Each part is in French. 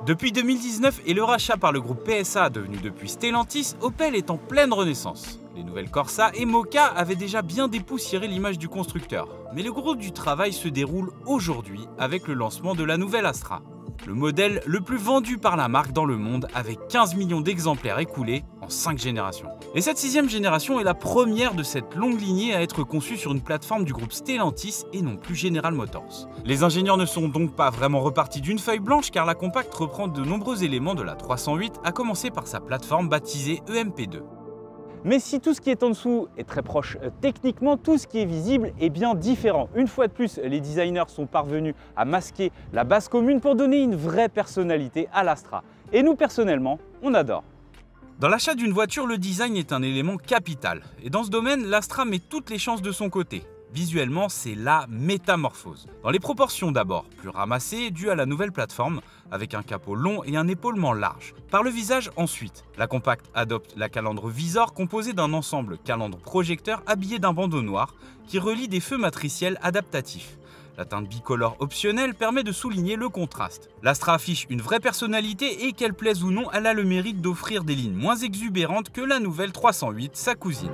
Depuis 2019 et le rachat par le groupe PSA devenu depuis Stellantis, Opel est en pleine renaissance. Les nouvelles Corsa et Mokka avaient déjà bien dépoussiéré l'image du constructeur. Mais le gros du travail se déroule aujourd'hui avec le lancement de la nouvelle Astra. Le modèle le plus vendu par la marque dans le monde avec 15 millions d'exemplaires écoulés en 5 générations. Et cette 6e génération est la première de cette longue lignée à être conçue sur une plateforme du groupe Stellantis et non plus General Motors. Les ingénieurs ne sont donc pas vraiment repartis d'une feuille blanche car la compacte reprend de nombreux éléments de la 308, à commencer par sa plateforme baptisée EMP2. Mais si tout ce qui est en dessous est très proche techniquement, tout ce qui est visible est bien différent. Une fois de plus, les designers sont parvenus à masquer la base commune pour donner une vraie personnalité à l'Astra. Et nous, personnellement, on adore. Dans l'achat d'une voiture, le design est un élément capital. Et dans ce domaine, l'Astra met toutes les chances de son côté. Visuellement, c'est la métamorphose. Dans les proportions d'abord, plus ramassées, dues à la nouvelle plateforme, avec un capot long et un épaulement large. Par le visage ensuite, la compacte adopte la calandre visor composée d'un ensemble calandre projecteur habillé d'un bandeau noir qui relie des feux matriciels adaptatifs. La teinte bicolore optionnelle permet de souligner le contraste. L'Astra affiche une vraie personnalité et qu'elle plaise ou non, elle a le mérite d'offrir des lignes moins exubérantes que la nouvelle 308, sa cousine.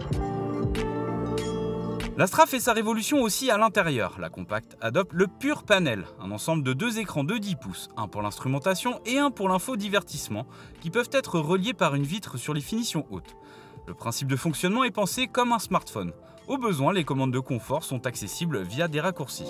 L'Astra fait sa révolution aussi à l'intérieur. La compacte adopte le Pure Panel, un ensemble de 2 écrans de 10 pouces, un pour l'instrumentation et un pour l'infodivertissement, qui peuvent être reliés par une vitre sur les finitions hautes. Le principe de fonctionnement est pensé comme un smartphone. Au besoin, les commandes de confort sont accessibles via des raccourcis.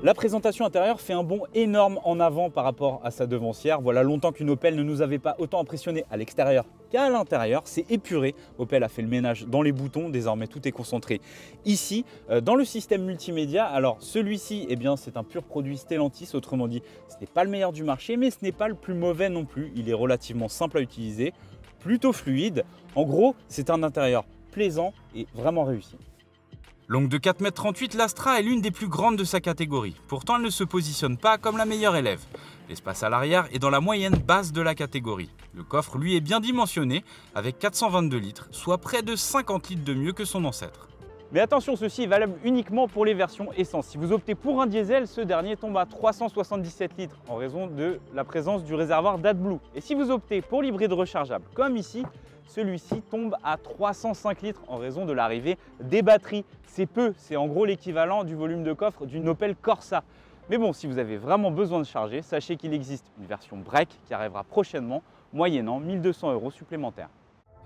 La présentation intérieure fait un bond énorme en avant par rapport à sa devancière. Voilà longtemps qu'une Opel ne nous avait pas autant impressionné à l'extérieur qu'à l'intérieur. C'est épuré. Opel a fait le ménage dans les boutons. Désormais, tout est concentré ici. Dans le système multimédia, alors celui-ci, c'est un pur produit Stellantis. Autrement dit, ce n'est pas le meilleur du marché, mais ce n'est pas le plus mauvais non plus. Il est relativement simple à utiliser, plutôt fluide. En gros, c'est un intérieur plaisant et vraiment réussi. Longue de 4,38 m, l'Astra est l'une des plus grandes de sa catégorie. Pourtant, elle ne se positionne pas comme la meilleure élève. L'espace à l'arrière est dans la moyenne basse de la catégorie. Le coffre, lui, est bien dimensionné, avec 422 litres, soit près de 50 litres de mieux que son ancêtre. Mais attention, ceci est valable uniquement pour les versions essence. Si vous optez pour un diesel, ce dernier tombe à 377 litres en raison de la présence du réservoir d'AdBlue. Et si vous optez pour l'hybride rechargeable, comme ici, celui-ci tombe à 305 litres en raison de l'arrivée des batteries. C'est peu, c'est en gros l'équivalent du volume de coffre d'une Opel Corsa. Mais bon, si vous avez vraiment besoin de charger, sachez qu'il existe une version break qui arrivera prochainement, moyennant 1 200 € supplémentaires.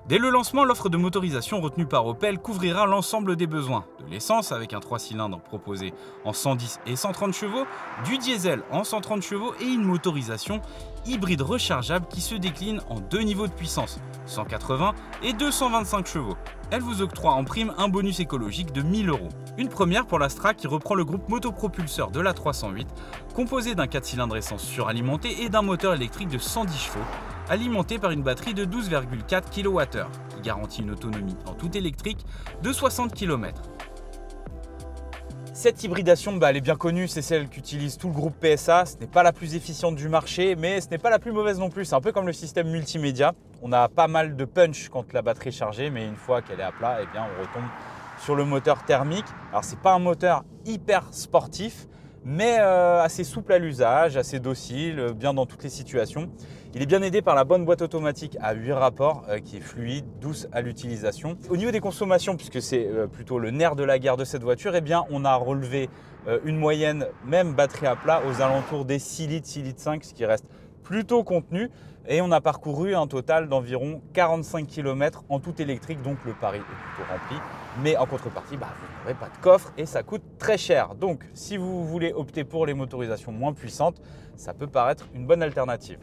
Dès le lancement, l'offre de motorisation retenue par Opel couvrira l'ensemble des besoins. De l'essence avec un 3 cylindres proposé en 110 et 130 chevaux, du diesel en 130 chevaux et une motorisation hybride rechargeable qui se décline en 2 niveaux de puissance, 180 et 225 chevaux. Elle vous octroie en prime un bonus écologique de 1 000 €. Une première pour l'Astra qui reprend le groupe motopropulseur de la 308, composé d'un 4 cylindres essence suralimenté et d'un moteur électrique de 110 chevaux, alimenté par une batterie de 12,4 kWh, qui garantit une autonomie en tout électrique de 60 km. Cette hybridation, elle est bien connue, c'est celle qu'utilise tout le groupe PSA. Ce n'est pas la plus efficiente du marché, mais ce n'est pas la plus mauvaise non plus. C'est un peu comme le système multimédia. On a pas mal de punch quand la batterie est chargée, mais une fois qu'elle est à plat, on retombe sur le moteur thermique. Alors, ce n'est pas un moteur hyper sportif, mais assez souple à l'usage, assez docile, bien dans toutes les situations. Il est bien aidé par la bonne boîte automatique à 8 rapports qui est fluide, douce à l'utilisation. Au niveau des consommations, puisque c'est plutôt le nerf de la guerre de cette voiture, on a relevé une moyenne, même batterie à plat, aux alentours des 6 litres, 6 litres 5, ce qui reste plutôt contenu. Et on a parcouru un total d'environ 45 km en tout électrique, donc le pari est plutôt rempli. Mais en contrepartie, vous n'aurez pas de coffre et ça coûte très cher. Donc si vous voulez opter pour les motorisations moins puissantes, ça peut paraître une bonne alternative.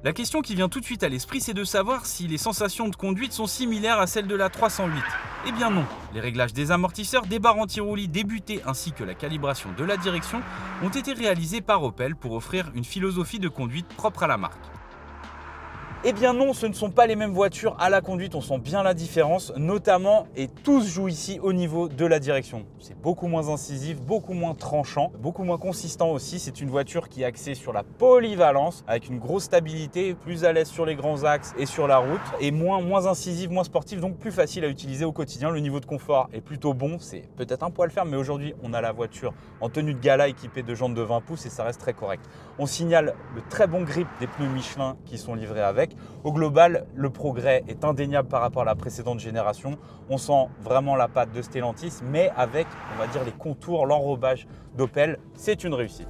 La question qui vient tout de suite à l'esprit, c'est de savoir si les sensations de conduite sont similaires à celles de la 308. Eh bien non, les réglages des amortisseurs, des barres anti-roulis débutés ainsi que la calibration de la direction ont été réalisés par Opel pour offrir une philosophie de conduite propre à la marque. Eh bien non, ce ne sont pas les mêmes voitures. À la conduite, on sent bien la différence, notamment, et tout se joue ici au niveau de la direction. C'est beaucoup moins incisif, beaucoup moins tranchant, beaucoup moins consistant aussi. C'est une voiture qui est axée sur la polyvalence, avec une grosse stabilité, plus à l'aise sur les grands axes et sur la route, et moins incisive, moins sportive, donc plus facile à utiliser au quotidien. Le niveau de confort est plutôt bon, c'est peut-être un poil ferme, mais aujourd'hui, on a la voiture en tenue de gala équipée de jantes de 20 pouces et ça reste très correct. On signale le très bon grip des pneus Michelin qui sont livrés avec. Au global, le progrès est indéniable par rapport à la précédente génération. On sent vraiment la patte de Stellantis, mais avec, on va dire, les contours, l'enrobage d'Opel. C'est une réussite.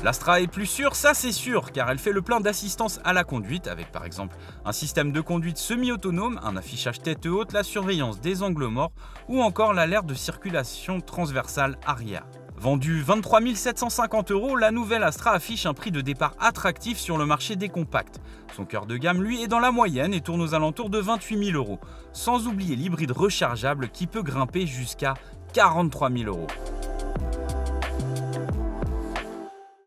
L'Astra est plus sûre, ça c'est sûr, car elle fait le plein d'assistance à la conduite, avec par exemple un système de conduite semi-autonome, un affichage tête haute, la surveillance des angles morts ou encore l'alerte de circulation transversale arrière. Vendue 23 750 €, la nouvelle Astra affiche un prix de départ attractif sur le marché des compacts. Son cœur de gamme, lui, est dans la moyenne et tourne aux alentours de 28 000 €, sans oublier l'hybride rechargeable qui peut grimper jusqu'à 43 000 €.